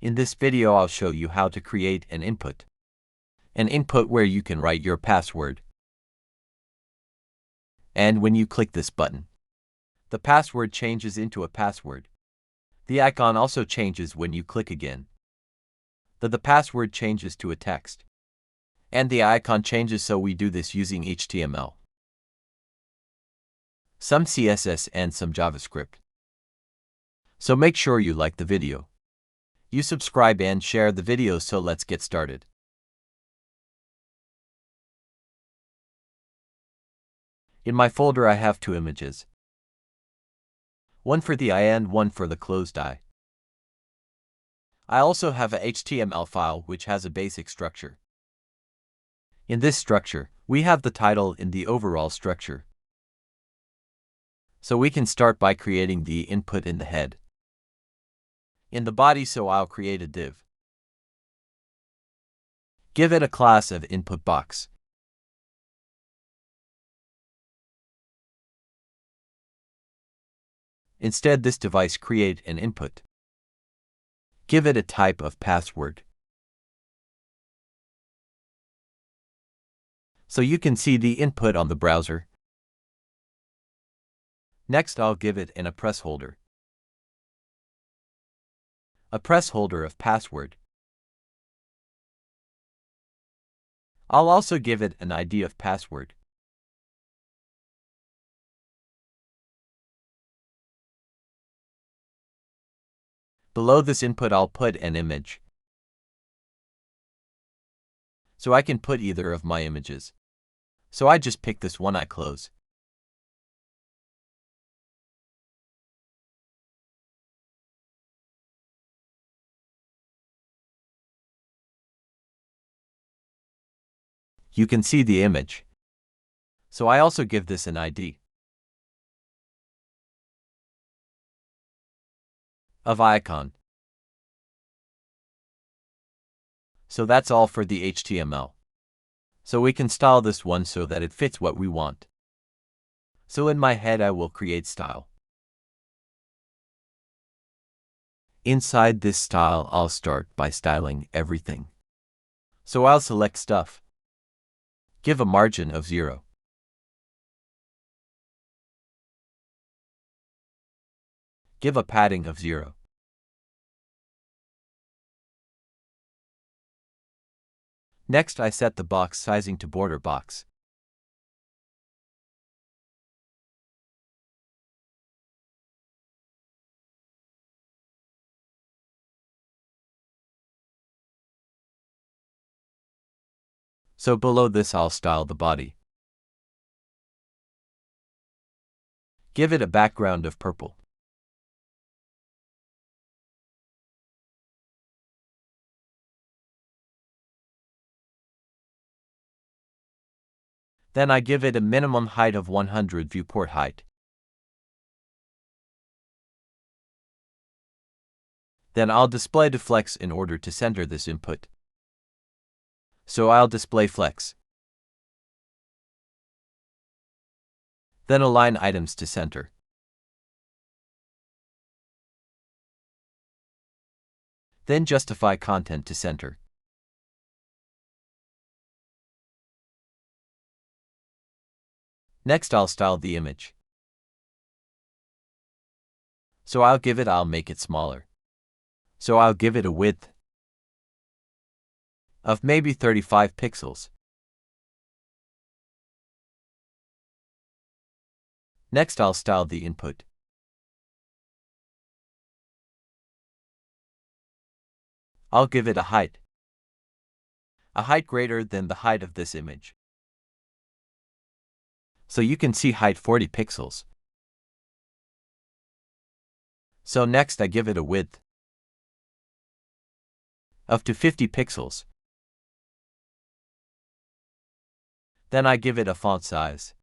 In this video I'll show you how to create an input. An input where you can write your password. And when you click this button, the password changes into a password. The icon also changes when you click again. The password changes to a text. And the icon changes, so we do this using HTML, some CSS and some JavaScript. So make sure you like the video. You subscribe and share the video, so let's get started. In my folder I have two images. One for the eye and one for the closed eye. I also have a HTML file which has a basic structure. In this structure, we have the title in the overall structure. So we can start by creating the input in the head. In the body, so I'll create a div. Give it a class of input box. Instead, this device create an input. Give it a type of password. So you can see the input on the browser. Next, I'll give it an address holder. A press holder of password. I'll also give it an ID of password. Below this input I'll put an image. So I can put either of my images. So I just pick this one I close. You can see the image. So I also give this an ID of icon. So that's all for the HTML. So we can style this one so that it fits what we want. So in my head I will create style. Inside this style I'll start by styling everything. So I'll select stuff. Give a margin of 0. Give a padding of 0. Next, I set the box sizing to border box. So below this I'll style the body. Give it a background of purple. Then I give it a minimum height of 100 viewport height. Then I'll display the flex in order to center this input. So I'll display flex. Then align items to center. Then justify content to center. Next I'll style the image. So I'll make it smaller. So I'll give it a width of maybe 35 pixels. Next I'll style the input. I'll give it a height greater than the height of this image. So you can see height 40 pixels. So next I give it a width of to 50 pixels. Then I give it a font size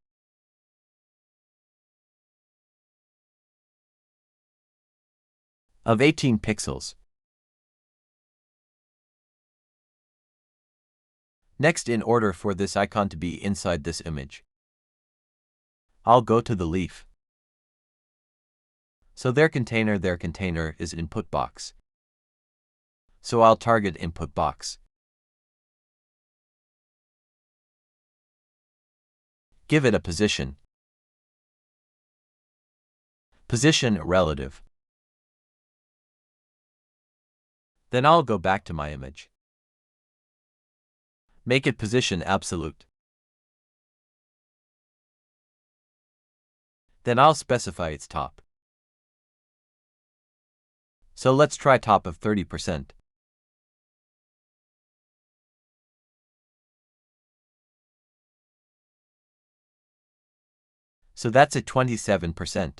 of 18 pixels. Next, in order for this icon to be inside this image, I'll go to the leaf. So their container is input box. So I'll target input box. Give it a position. Position relative. Then I'll go back to my image. Make it position absolute. Then I'll specify its top. So let's try top of 30%. So that's at 27%.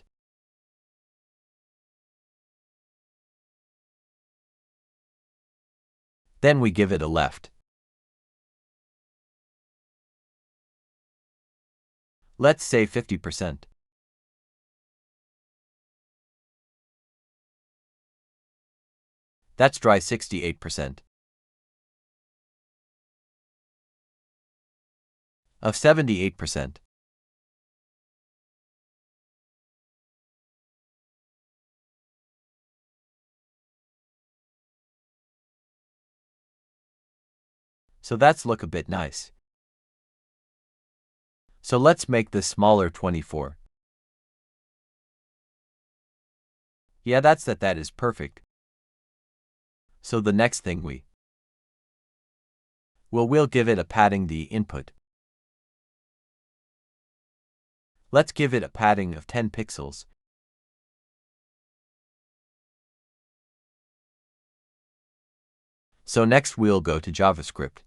Then we give it a left. Let's say 50%. That's dry 68%. Of 78%. So that's look a bit nice. So let's make this smaller 24. Yeah, that is perfect. So the next thing we'll give it a padding the input. Let's give it a padding of 10 pixels. So next we'll go to JavaScript.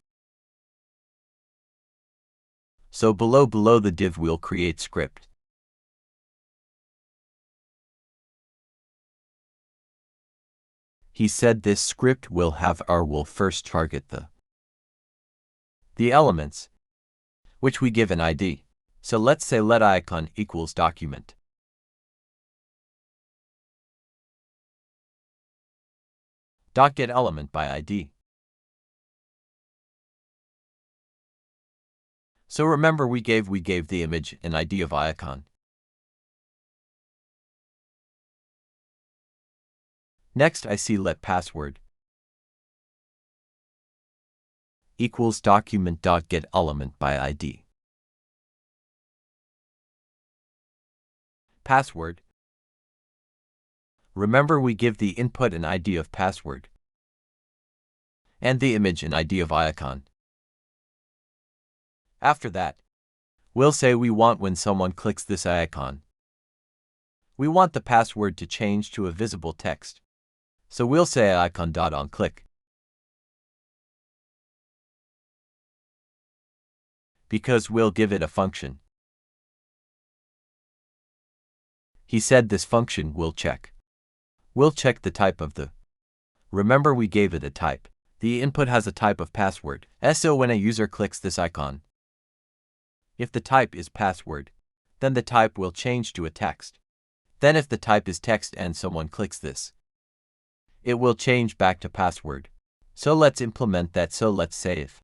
So below the div we'll create script. He said this script will first target the elements, which we give an ID. So let's say let icon equals document. Get element by ID. So remember we gave the image an ID of icon. Next I see let password equals document dot get element by ID. Password. Remember we give the input an ID of password and the image an ID of icon. After that, we'll say we want when someone clicks this icon, we want the password to change to a visible text. So we'll say icon.onClick. Because we'll give it a function. He said this function will check. We'll check the type of the. Remember we gave it a type. The input has a type of password. So when a user clicks this icon, if the type is password, then the type will change to a text. Then if the type is text and someone clicks this, it will change back to password. So let's implement that. So let's save.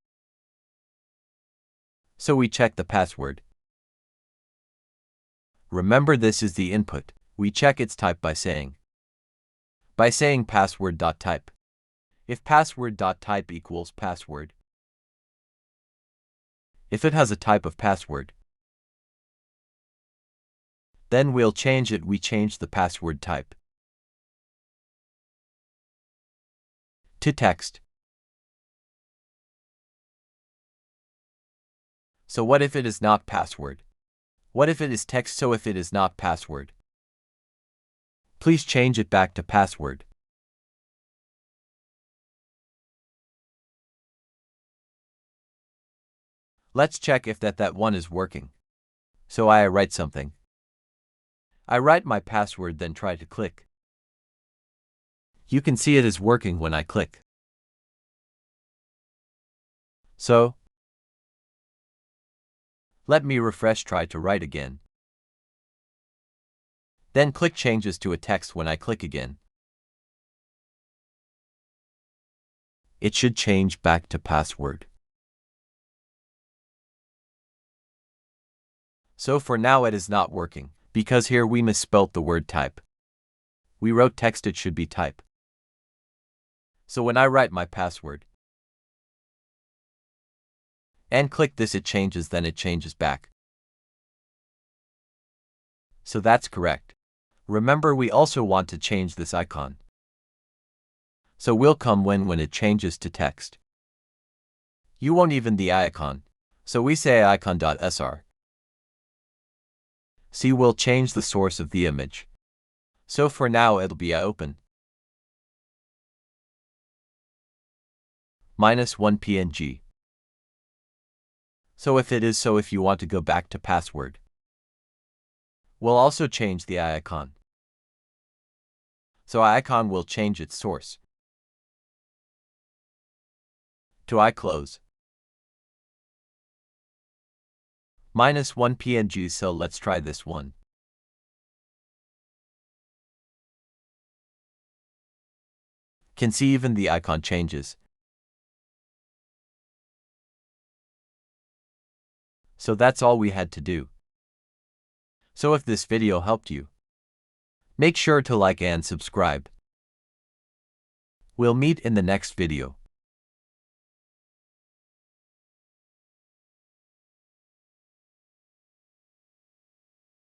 So we check the password. Remember this is the input. We check its type by saying password.type. If password.type equals password, if it has a type of password, then we'll change it. We change the password type to text. So what if it is not password? What if it is text? So if it is not password, please change it back to password. Let's check if that one is working. So I write something. I write my password then try to click. You can see it is working when I click. So, let me refresh, try to write again. Then click changes to a text when I click again. It should change back to password. So for now it is not working, because here we misspelt the word type. We wrote text, it should be type. So when I write my password and click this, it changes, then it changes back. So that's correct. Remember, we also want to change this icon. So will come when it changes to text. You won't even the icon. So we say icon.sr. See, we'll change the source of the image. So for now it'll be open. -1 PNG. So if you want to go back to password, we'll also change the icon. So icon will change its source to iClose. -1 PNG, so let's try this one. Can see even the icon changes. So that's all we had to do. So if this video helped you, make sure to like and subscribe. We'll meet in the next video.